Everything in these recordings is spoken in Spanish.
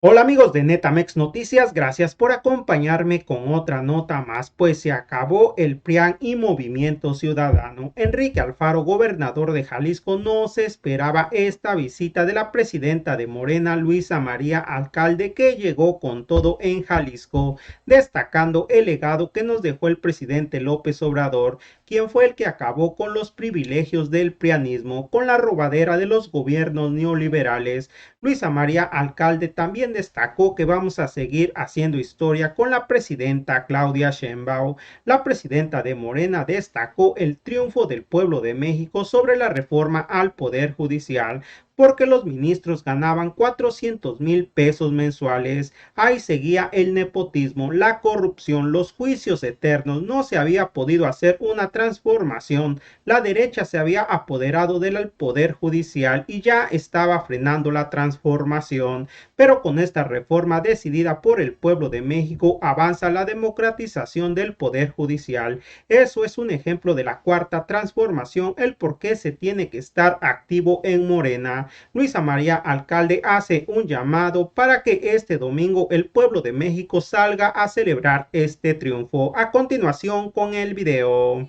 Hola amigos de Netamex Noticias, gracias por acompañarme con otra nota más, pues se acabó el PRIAN y Movimiento Ciudadano. Enrique Alfaro, gobernador de Jalisco, no se esperaba esta visita de la presidenta de Morena, Luisa María Alcalde, que llegó con todo en Jalisco, destacando el legado que nos dejó el presidente López Obrador, quien fue el que acabó con los privilegios del prianismo, con la robadera de los gobiernos neoliberales. Luisa María Alcalde también destacó que vamos a seguir haciendo historia con la presidenta Claudia Sheinbaum. La presidenta de Morena destacó el triunfo del pueblo de México sobre la reforma al Poder Judicial, porque los ministros ganaban 400,000 pesos mensuales. Ahí seguía el nepotismo, la corrupción, los juicios eternos. No se había podido hacer una transformación. La derecha se había apoderado del poder judicial y ya estaba frenando la transformación, pero con esta reforma decidida por el pueblo de México avanza la democratización del poder judicial. Eso es un ejemplo de la cuarta transformación, el por qué se tiene que estar activo en Morena. Luisa María Alcalde hace un llamado para que este domingo el pueblo de México salga a celebrar este triunfo. A continuación con el video.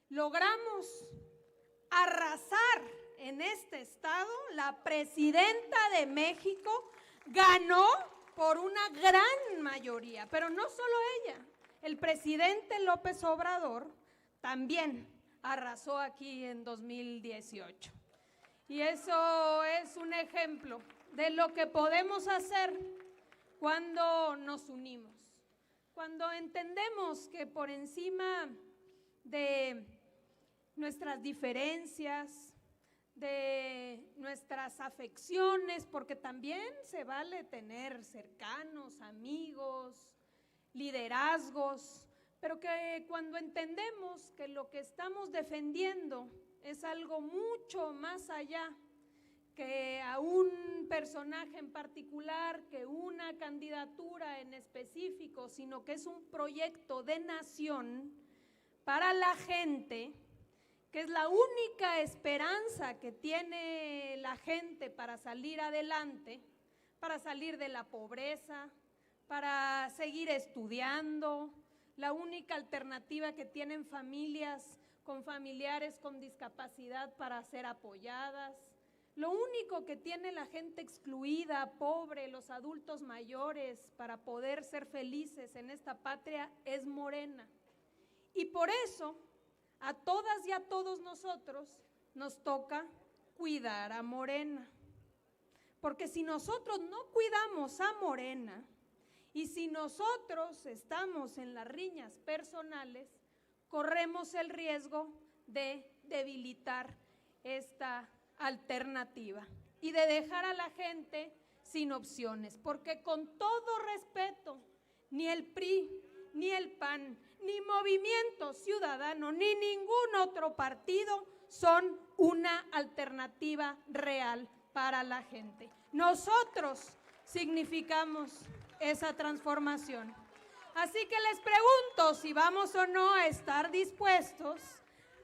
Logramos arrasar en este estado. La presidenta de México ganó por una gran mayoría, pero no solo ella, el presidente López Obrador también arrasó aquí en 2018. Y eso es un ejemplo de lo que podemos hacer cuando nos unimos, cuando entendemos que por encima de nuestras diferencias, de nuestras afecciones, porque también se vale tener cercanos, amigos, liderazgos, pero que cuando entendemos que lo que estamos defendiendo es algo mucho más allá que a un personaje en particular, que una candidatura en específico, sino que es un proyecto de nación para la gente, que es la única esperanza que tiene la gente para salir adelante, para salir de la pobreza, para seguir estudiando, la única alternativa que tienen familias con familiares con discapacidad para ser apoyadas, lo único que tiene la gente excluida, pobre, los adultos mayores para poder ser felices en esta patria es Morena. Y por eso a todas y a todos nosotros nos toca cuidar a Morena, porque si nosotros no cuidamos a Morena y si nosotros estamos en las riñas personales, corremos el riesgo de debilitar esta alternativa y de dejar a la gente sin opciones, porque con todo respeto, ni el PRI, ni el PAN, ni Movimiento Ciudadano, ni ningún otro partido son una alternativa real para la gente. Nosotros significamos esa transformación. Así que les pregunto si vamos o no a estar dispuestos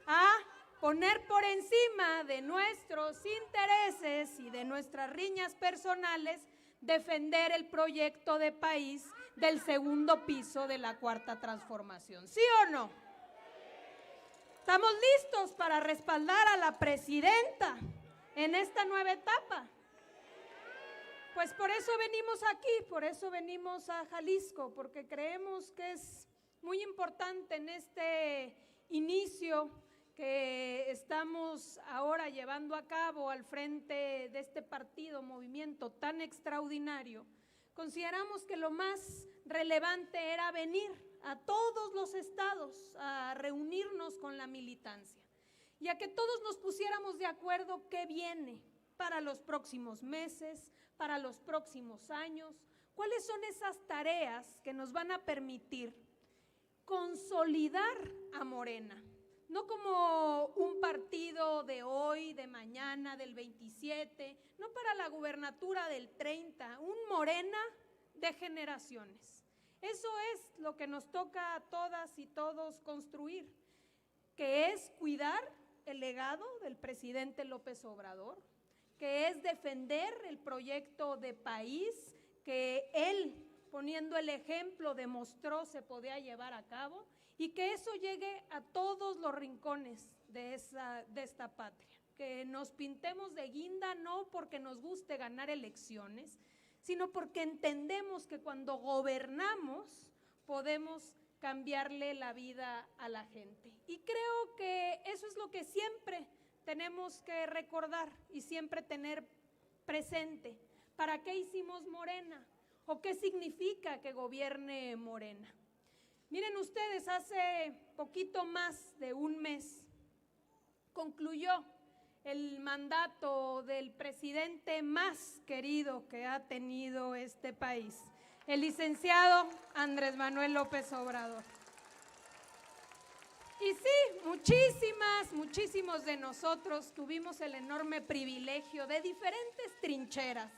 a poner por encima de nuestros intereses y de nuestras riñas personales, defender el proyecto de país del segundo piso de la cuarta transformación. ¿Sí o no? ¿Estamos listos para respaldar a la presidenta en esta nueva etapa? Pues por eso venimos aquí, por eso venimos a Jalisco, porque creemos que es muy importante en este inicio que estamos ahora llevando a cabo al frente de este partido, movimiento tan extraordinario. Consideramos que lo más relevante era venir a todos los estados a reunirnos con la militancia y a que todos nos pusiéramos de acuerdo qué viene para los próximos meses, para los próximos años, cuáles son esas tareas que nos van a permitir consolidar a Morena, no como un partido de hoy, de mañana, del 27, no para la gubernatura del 30, un Morena de generaciones. Eso es lo que nos toca a todas y todos construir, que es cuidar el legado del presidente López Obrador, que es defender el proyecto de país que él, poniendo el ejemplo, demostró se podía llevar a cabo, y que eso llegue a todos los rincones de esta patria. Que nos pintemos de guinda no porque nos guste ganar elecciones, sino porque entendemos que cuando gobernamos podemos cambiarle la vida a la gente. Y creo que eso es lo que siempre tenemos que recordar y siempre tener presente. ¿Para qué hicimos Morena? ¿O qué significa que gobierne Morena? Miren ustedes, hace poquito más de un mes concluyó el mandato del presidente más querido que ha tenido este país, el licenciado Andrés Manuel López Obrador. Y sí, muchísimos de nosotros tuvimos el enorme privilegio de diferentes trincheras,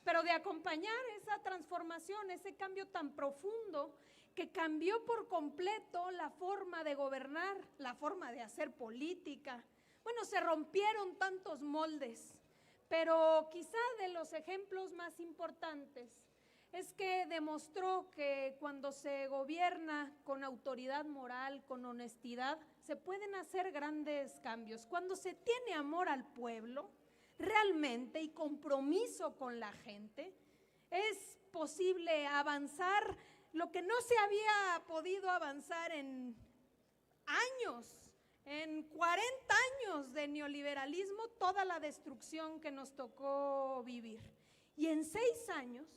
pero de acompañar esa transformación, ese cambio tan profundo que cambió por completo la forma de gobernar, la forma de hacer política. Bueno, se rompieron tantos moldes, pero quizá de los ejemplos más importantes es que demostró que cuando se gobierna con autoridad moral, con honestidad, se pueden hacer grandes cambios. Cuando se tiene amor al pueblo, realmente, y compromiso con la gente, es posible avanzar lo que no se había podido avanzar en años, en 40 años de neoliberalismo, toda la destrucción que nos tocó vivir. Y en 6 años,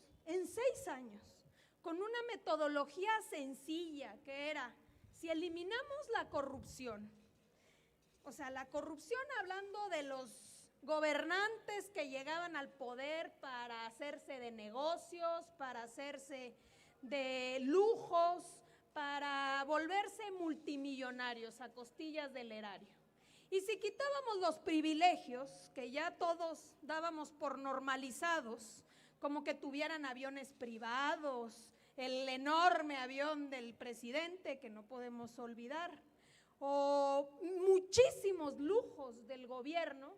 con una metodología sencilla que era, si eliminamos la corrupción, o sea, la corrupción hablando de los gobernantes que llegaban al poder para hacerse de negocios, para hacerse de lujos, para volverse multimillonarios a costillas del erario. Y si quitábamos los privilegios que ya todos dábamos por normalizados, como que tuvieran aviones privados, el enorme avión del presidente que no podemos olvidar, o muchísimos lujos del gobierno,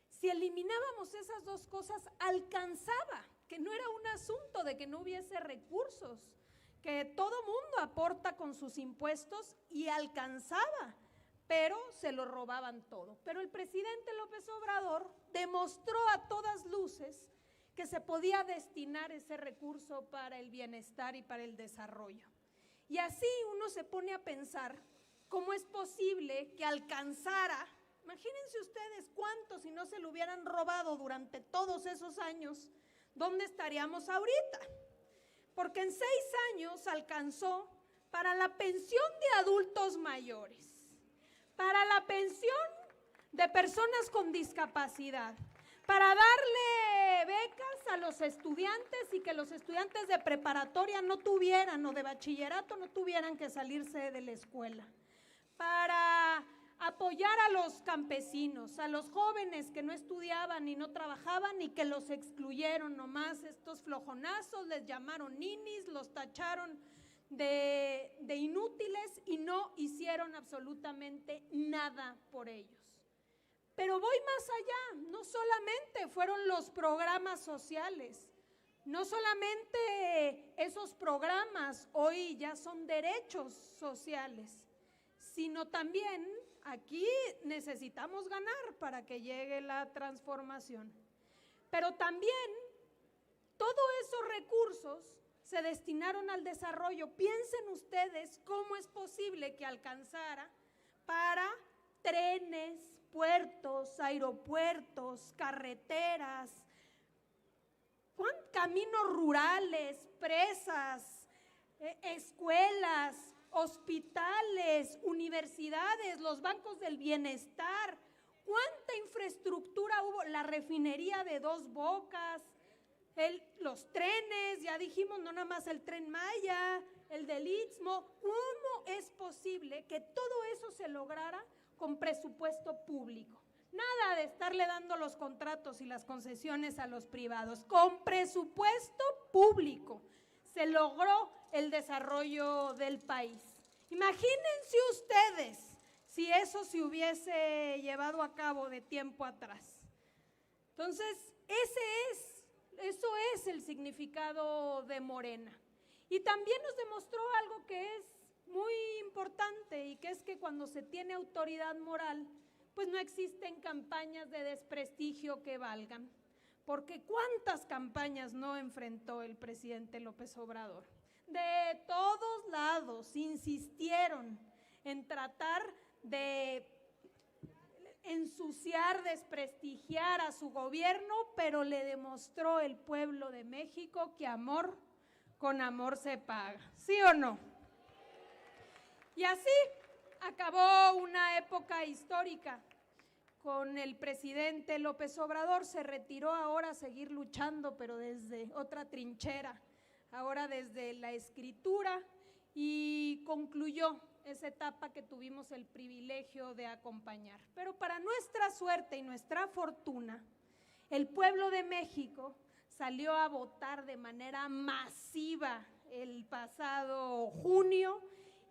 si eliminábamos esas dos cosas, alcanzaba, que no era un asunto de que no hubiese recursos, que todo mundo aporta con sus impuestos y alcanzaba, pero se lo robaban todo. Pero el presidente López Obrador demostró a todas luces que se podía destinar ese recurso para el bienestar y para el desarrollo. Y así uno se pone a pensar cómo es posible que alcanzara, imagínense ustedes cuánto si no se lo hubieran robado durante todos esos años, ¿dónde estaríamos ahorita? Porque en 6 años alcanzó para la pensión de adultos mayores, para la pensión de personas con discapacidad, para darle becas a los estudiantes y que los estudiantes de preparatoria no tuvieran, o de bachillerato no tuvieran que salirse de la escuela, para apoyar a los campesinos, a los jóvenes que no estudiaban y no trabajaban y que los excluyeron nomás, estos flojonazos, les llamaron ninis, los tacharon de inútiles y no hicieron absolutamente nada por ellos. Pero voy más allá, no solamente fueron los programas sociales, no solamente esos programas hoy ya son derechos sociales, sino también aquí necesitamos ganar para que llegue la transformación. Pero también todos esos recursos se destinaron al desarrollo. Piensen ustedes cómo es posible que alcanzara para trenes, puertos, aeropuertos, carreteras, caminos rurales, presas, escuelas, hospitales, universidades, los bancos del bienestar. ¿Cuánta infraestructura hubo? La refinería de Dos Bocas, los trenes, ya dijimos, no nada más el Tren Maya, el del Istmo. ¿Cómo es posible que todo eso se lograra con presupuesto público? Nada de estarle dando los contratos y las concesiones a los privados, con presupuesto público se logró el desarrollo del país. Imagínense ustedes si eso se hubiese llevado a cabo de tiempo atrás. Entonces, eso es el significado de Morena. Y también nos demostró algo que es muy importante, y que es que cuando se tiene autoridad moral, pues no existen campañas de desprestigio que valgan. Porque ¿cuántas campañas no enfrentó el presidente López Obrador? De todos lados insistieron en tratar de ensuciar, desprestigiar a su gobierno, pero le demostró el pueblo de México que amor con amor se paga, ¿sí o no? Y así acabó una época histórica con el presidente López Obrador. Se retiró ahora a seguir luchando, pero desde otra trinchera, ahora desde la escritura, y concluyó esa etapa que tuvimos el privilegio de acompañar. Pero para nuestra suerte y nuestra fortuna, el pueblo de México salió a votar de manera masiva el pasado junio,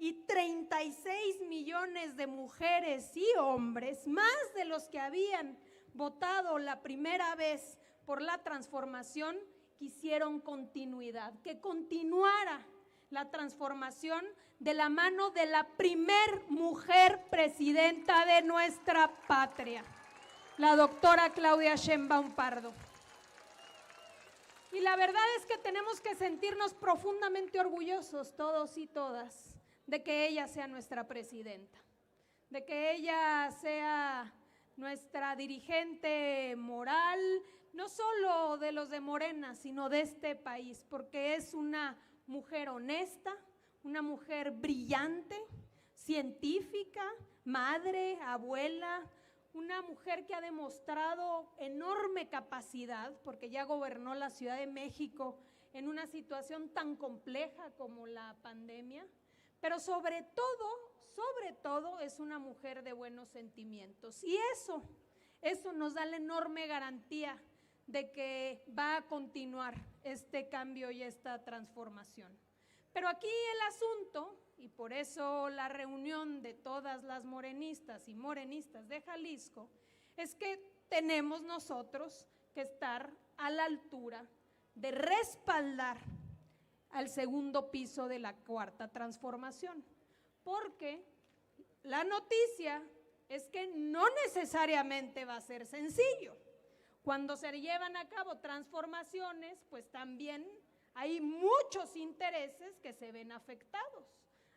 y 36 millones de mujeres y hombres, más de los que habían votado la primera vez por la transformación, quisieron continuidad, que continuara la transformación de la mano de la primer mujer presidenta de nuestra patria, la doctora Claudia Sheinbaum Pardo. Y la verdad es que tenemos que sentirnos profundamente orgullosos todos y todas de que ella sea nuestra presidenta, de que ella sea nuestra dirigente moral, no solo de los de Morena, sino de este país, porque es una mujer honesta, una mujer brillante, científica, madre, abuela, una mujer que ha demostrado enorme capacidad, porque ya gobernó la Ciudad de México en una situación tan compleja como la pandemia. Pero sobre todo es una mujer de buenos sentimientos, y eso nos da la enorme garantía de que va a continuar este cambio y esta transformación. Pero aquí el asunto, y por eso la reunión de todas las morenistas y morenistas de Jalisco, es que tenemos nosotros que estar a la altura de respaldar al segundo piso de la cuarta transformación, porque la noticia es que no necesariamente va a ser sencillo. Cuando se llevan a cabo transformaciones, pues también hay muchos intereses que se ven afectados.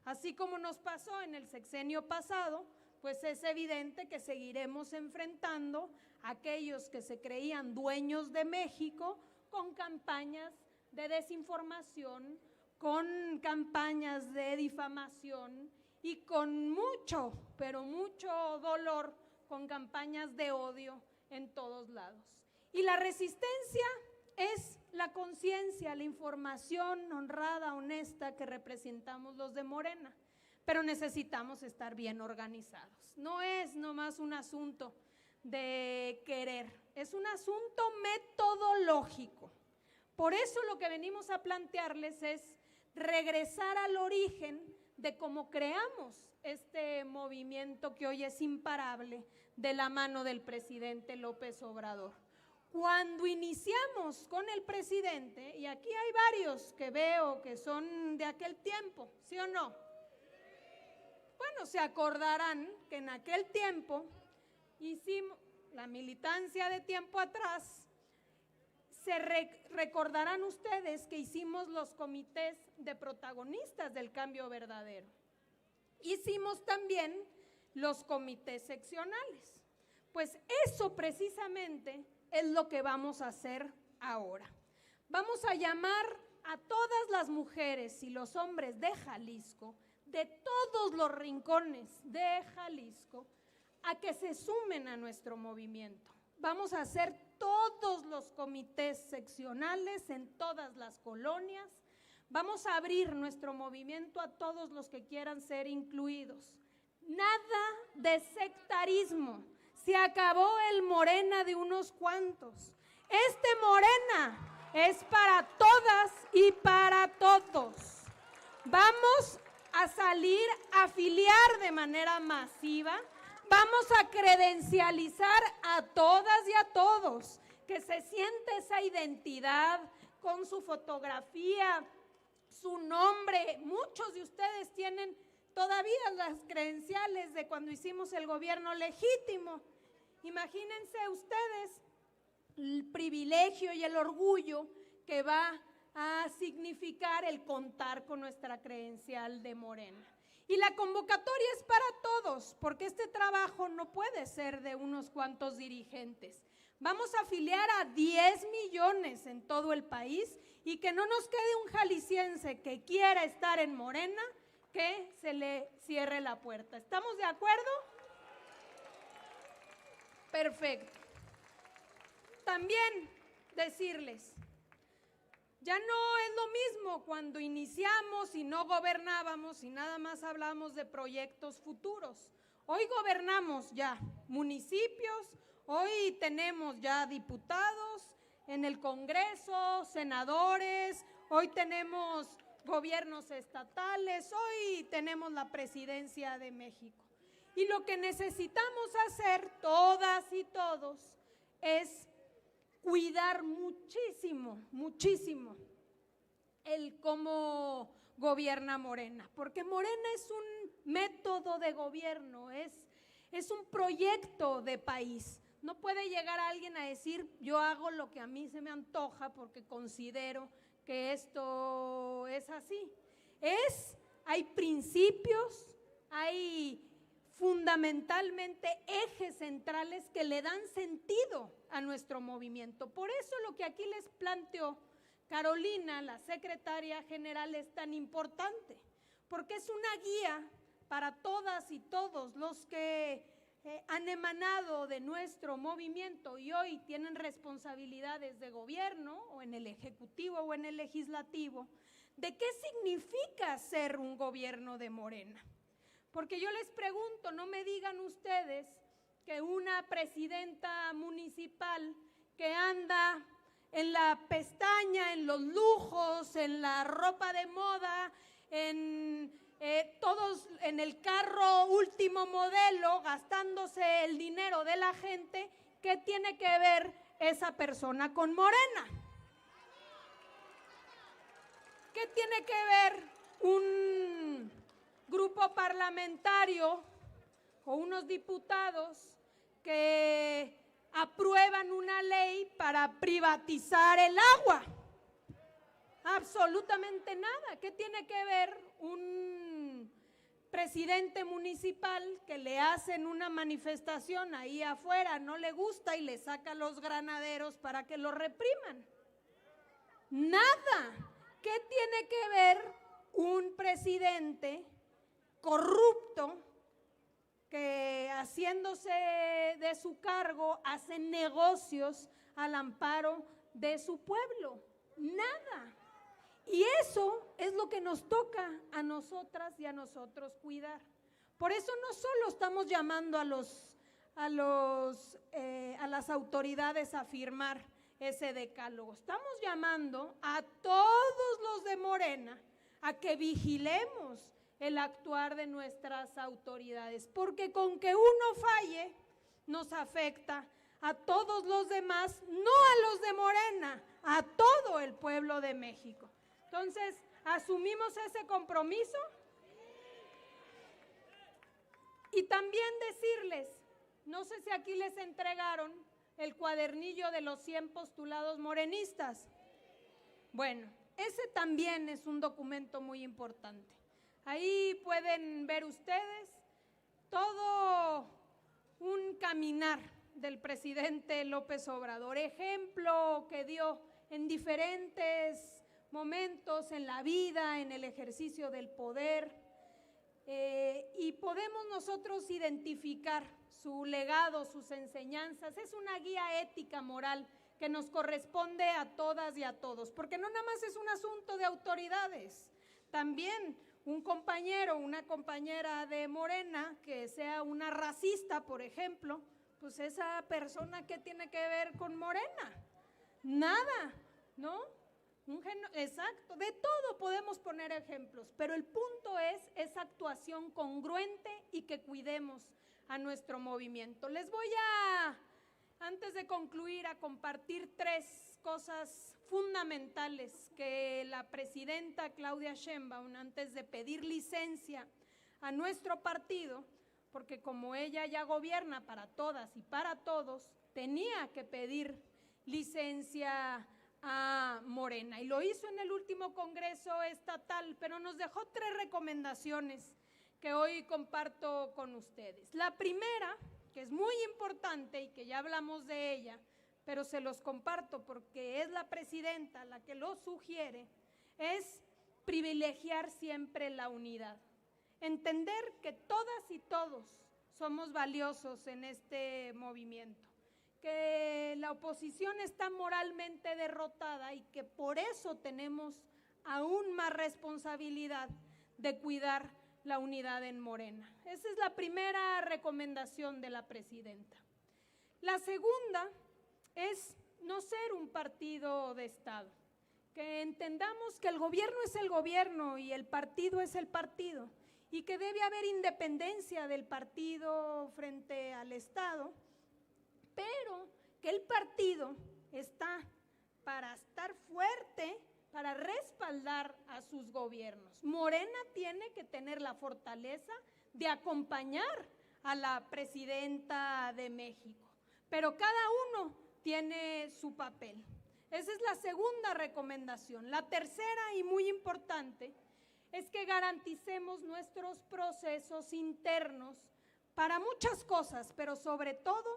Así como nos pasó en el sexenio pasado, pues es evidente que seguiremos enfrentando a aquellos que se creían dueños de México con campañas de desinformación, con campañas de difamación y con mucho, pero mucho dolor, con campañas de odio en todos lados. Y la resistencia es la conciencia, la información honrada, honesta que representamos los de Morena, pero necesitamos estar bien organizados. No es nomás un asunto de querer, es un asunto metodológico. Por eso lo que venimos a plantearles es regresar al origen de cómo creamos este movimiento que hoy es imparable de la mano del presidente López Obrador. Cuando iniciamos con el presidente, y aquí hay varios que veo que son de aquel tiempo, ¿sí o no? Bueno, se acordarán que en aquel tiempo hicimos la militancia de tiempo atrás. Se recordarán ustedes que hicimos los comités de protagonistas del cambio verdadero. Hicimos también los comités seccionales. Pues eso precisamente es lo que vamos a hacer ahora. Vamos a llamar a todas las mujeres y los hombres de Jalisco, de todos los rincones de Jalisco, a que se sumen a nuestro movimiento. Vamos a hacer todos los comités seccionales en todas las colonias. Vamos a abrir nuestro movimiento a todos los que quieran ser incluidos. Nada de sectarismo. Se acabó el Morena de unos cuantos. Este Morena es para todas y para todos. Vamos a salir a afiliar de manera masiva. Vamos a credencializar a todas y a todos que se siente esa identidad con su fotografía, su nombre. Muchos de ustedes tienen todavía las credenciales de cuando hicimos el gobierno legítimo. Imagínense ustedes el privilegio y el orgullo que va a significar el contar con nuestra credencial de Morena. Y la convocatoria es para todos, porque este trabajo no puede ser de unos cuantos dirigentes. Vamos a afiliar a 10 millones en todo el país y que no nos quede un jalisciense que quiera estar en Morena, que se le cierre la puerta. ¿Estamos de acuerdo? Perfecto. También decirles, ya no es lo mismo cuando iniciamos y no gobernábamos y nada más hablamos de proyectos futuros. Hoy gobernamos ya municipios, hoy tenemos ya diputados en el Congreso, senadores, hoy tenemos gobiernos estatales, hoy tenemos la presidencia de México. Y lo que necesitamos hacer todas y todos es cuidar muchísimo, muchísimo el cómo gobierna Morena, porque Morena es un método de gobierno, es un proyecto de país. No puede llegar alguien a decir, yo hago lo que a mí se me antoja porque considero que esto es así. Hay principios, hay fundamentalmente ejes centrales que le dan sentido a nuestro movimiento. Por eso lo que aquí les planteó Carolina, la secretaria general, es tan importante, porque es una guía para todas y todos los que han emanado de nuestro movimiento y hoy tienen responsabilidades de gobierno o en el ejecutivo o en el legislativo, de qué significa ser un gobierno de Morena. Porque yo les pregunto, no me digan ustedes que una presidenta municipal que anda en la pestaña, en los lujos, en la ropa de moda, todos en el carro último modelo, gastándose el dinero de la gente, ¿qué tiene que ver esa persona con Morena? ¿Qué tiene que ver un grupo parlamentario o unos diputados que aprueban una ley para privatizar el agua? Absolutamente nada. ¿Qué tiene que ver un presidente municipal que le hacen una manifestación ahí afuera, no le gusta y le saca a los granaderos para que lo repriman? Nada. ¿Qué tiene que ver un presidente corrupto que haciéndose de su cargo hace negocios al amparo de su pueblo? Nada. Y eso es lo que nos toca a nosotras y a nosotros cuidar. Por eso no solo estamos llamando a las autoridades a firmar ese decálogo, estamos llamando a todos los de Morena a que vigilemos el actuar de nuestras autoridades, porque con que uno falle nos afecta a todos los demás, no a los de Morena, a todo el pueblo de México. Entonces, ¿asumimos ese compromiso? Y también decirles, no sé si aquí les entregaron el cuadernillo de los 100 postulados morenistas. Bueno, ese también es un documento muy importante. Ahí pueden ver ustedes todo un caminar del presidente López Obrador, ejemplo que dio en diferentes momentos en la vida, en el ejercicio del poder, y podemos nosotros identificar su legado, sus enseñanzas. Es una guía ética, moral, que nos corresponde a todas y a todos, porque no nada más es un asunto de autoridades, también un compañero, una compañera de Morena que sea una racista, por ejemplo, pues esa persona, ¿qué tiene que ver con Morena? Nada, ¿no? Exacto, de todo podemos poner ejemplos, pero el punto es esa actuación congruente y que cuidemos a nuestro movimiento. Les voy a antes de concluir, a compartir 3 cosas fundamentales que la presidenta Claudia Sheinbaum, antes de pedir licencia a nuestro partido, porque como ella ya gobierna para todas y para todos, tenía que pedir licencia a Morena, y lo hizo en el último Congreso Estatal, pero nos dejó 3 recomendaciones que hoy comparto con ustedes. La primera, que es muy importante y que ya hablamos de ella, pero se los comparto porque es la presidenta la que lo sugiere, es privilegiar siempre la unidad. Entender que todas y todos somos valiosos en este movimiento, que la oposición está moralmente derrotada y que por eso tenemos aún más responsabilidad de cuidar la unidad en Morena. Esa es la primera recomendación de la presidenta. La segunda es no ser un partido de Estado, que entendamos que el gobierno es el gobierno y el partido es el partido, y que debe haber independencia del partido frente al Estado, pero que el partido está para estar fuerte, para respaldar a sus gobiernos. Morena tiene que tener la fortaleza de acompañar a la presidenta de México, pero cada uno tiene su papel. Esa es la segunda recomendación. La tercera, y muy importante, es que garanticemos nuestros procesos internos para muchas cosas, pero sobre todo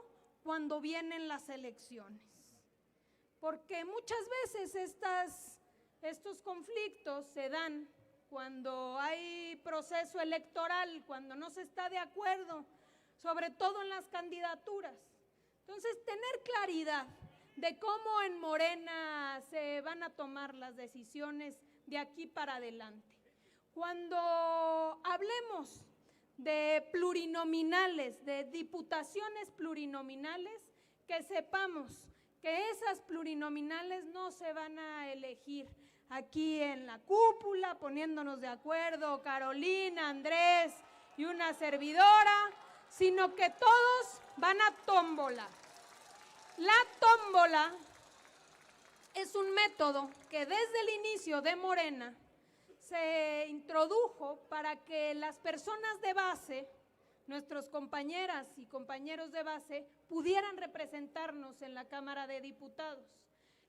cuando vienen las elecciones. Porque muchas veces estos conflictos se dan cuando hay proceso electoral, cuando no se está de acuerdo, sobre todo en las candidaturas. Entonces, tener claridad de cómo en Morena se van a tomar las decisiones de aquí para adelante. Cuando hablemos de plurinominales, de diputaciones plurinominales, que sepamos que esas plurinominales no se van a elegir aquí en la cúpula, poniéndonos de acuerdo Carolina, Andrés y una servidora, sino que todos van a tómbola. La tómbola es un método que desde el inicio de Morena se introdujo para que las personas de base, nuestros compañeras y compañeros de base, pudieran representarnos en la Cámara de Diputados.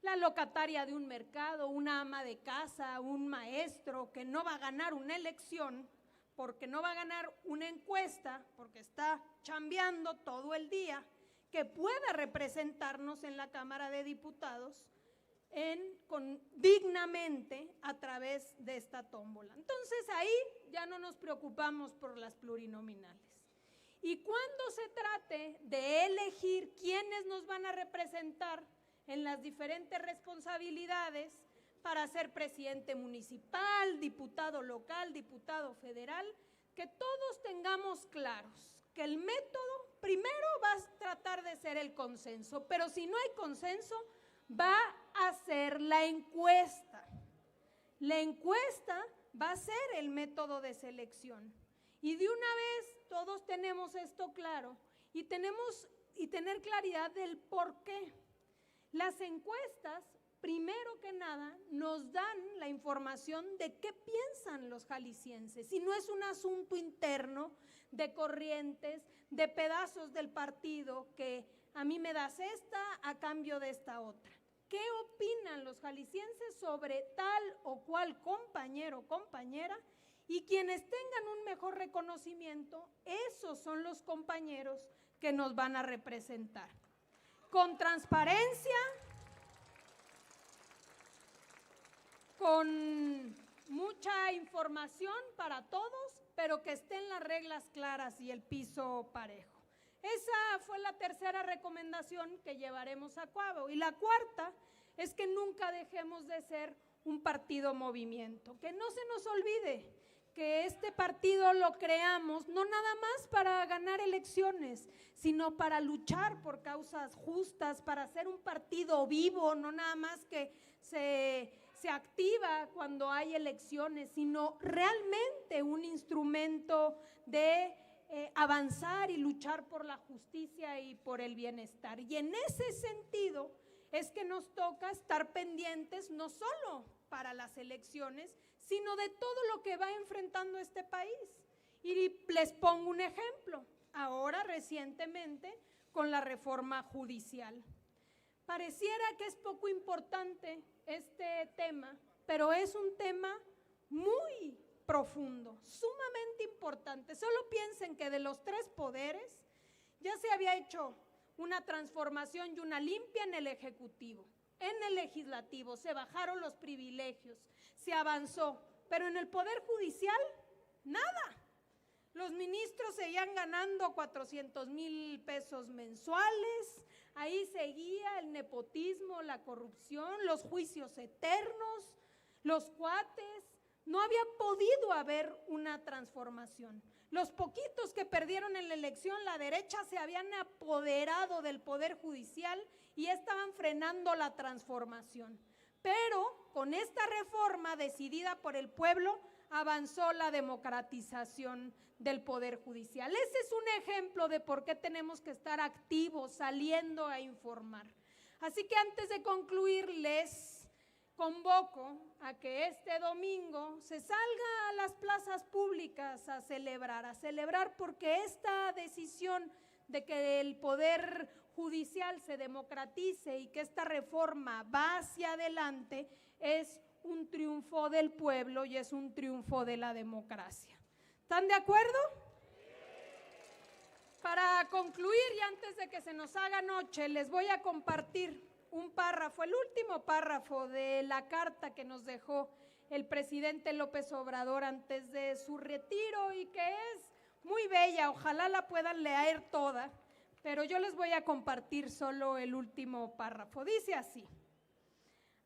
La locataria de un mercado, una ama de casa, un maestro que no va a ganar una elección, porque no va a ganar una encuesta, porque está chambeando todo el día, que pueda representarnos en la Cámara de Diputados dignamente a través de esta tómbola. Entonces ahí ya no nos preocupamos por las plurinominales. Y cuando se trate de elegir quiénes nos van a representar en las diferentes responsabilidades para ser presidente municipal, diputado local, diputado federal, que todos tengamos claros que el método primero va a tratar de ser el consenso, pero si no hay consenso, va a ser la encuesta. La encuesta va a ser el método de selección. Y de una vez todos tenemos esto claro y tener claridad del por qué. Las encuestas, primero que nada, nos dan la información de qué piensan los jaliscienses, y no es un asunto interno de corrientes, de pedazos del partido que a mí me das esta a cambio de esta otra. ¿Qué opinan los jaliscienses sobre tal o cual compañero o compañera? Y quienes tengan un mejor reconocimiento, esos son los compañeros que nos van a representar. Con transparencia, con mucha información para todos, pero que estén las reglas claras y el piso parejo. Esa fue la tercera recomendación que llevaremos a cabo. Y la cuarta es que nunca dejemos de ser un partido movimiento, que no se nos olvide que este partido lo creamos no nada más para ganar elecciones, sino para luchar por causas justas, para ser un partido vivo, no nada más que se activa cuando hay elecciones, sino realmente un instrumento de avanzar y luchar por la justicia y por el bienestar. Y en ese sentido es que nos toca estar pendientes no solo para las elecciones, sino de todo lo que va enfrentando este país. Y les pongo un ejemplo, ahora recientemente con la reforma judicial. Pareciera que es poco importante este tema, pero es un tema muy profundo, sumamente importante. Solo piensen que de los 3 poderes ya se había hecho una transformación y una limpia en el Ejecutivo, en el Legislativo, se bajaron los privilegios, se avanzó, pero en el Poder Judicial, nada. Los ministros seguían ganando 400,000 pesos mensuales, ahí seguía el nepotismo, la corrupción, los juicios eternos, los cuates. No había podido haber una transformación. Los poquitos que perdieron en la elección, la derecha se habían apoderado del Poder Judicial y estaban frenando la transformación. Pero con esta reforma decidida por el pueblo, avanzó la democratización del Poder Judicial. Ese es un ejemplo de por qué tenemos que estar activos, saliendo a informar. Así que antes de concluir, les convoco a que este domingo se salga a las plazas públicas a celebrar porque esta decisión de que el Poder Judicial se democratice y que esta reforma va hacia adelante es un triunfo del pueblo y es un triunfo de la democracia. ¿Están de acuerdo? Para concluir y antes de que se nos haga noche, les voy a compartir un párrafo, el último párrafo de la carta que nos dejó el presidente López Obrador antes de su retiro y que es muy bella, ojalá la puedan leer toda, pero yo les voy a compartir solo el último párrafo. Dice así: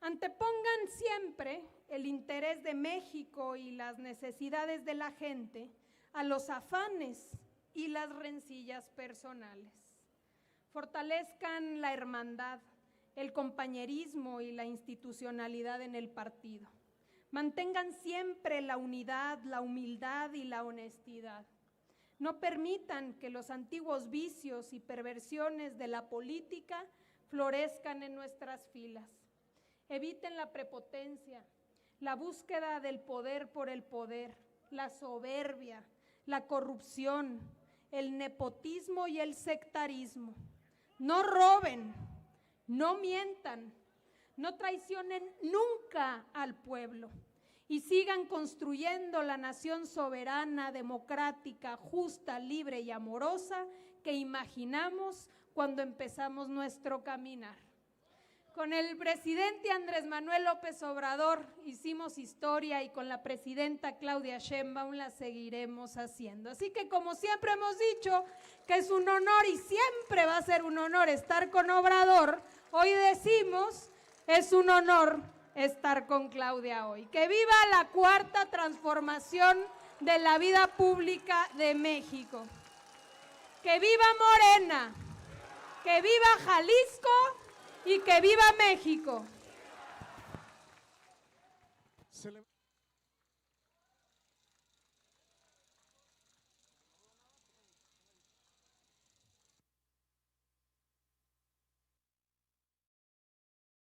antepongan siempre el interés de México y las necesidades de la gente a los afanes y las rencillas personales. Fortalezcan la hermandad, el compañerismo y la institucionalidad en el partido. Mantengan siempre la unidad, la humildad y la honestidad. No permitan que los antiguos vicios y perversiones de la política florezcan en nuestras filas. Eviten la prepotencia, la búsqueda del poder por el poder, la soberbia, la corrupción, el nepotismo y el sectarismo. No roben, no mientan, no traicionen nunca al pueblo y sigan construyendo la nación soberana, democrática, justa, libre y amorosa que imaginamos cuando empezamos nuestro caminar. Con el presidente Andrés Manuel López Obrador hicimos historia y con la presidenta Claudia Sheinbaum la seguiremos haciendo. Así que como siempre hemos dicho que es un honor y siempre va a ser un honor estar con Obrador, hoy decimos es un honor estar con Claudia hoy. Que viva la cuarta transformación de la vida pública de México. Que viva Morena, que viva Jalisco y que viva México.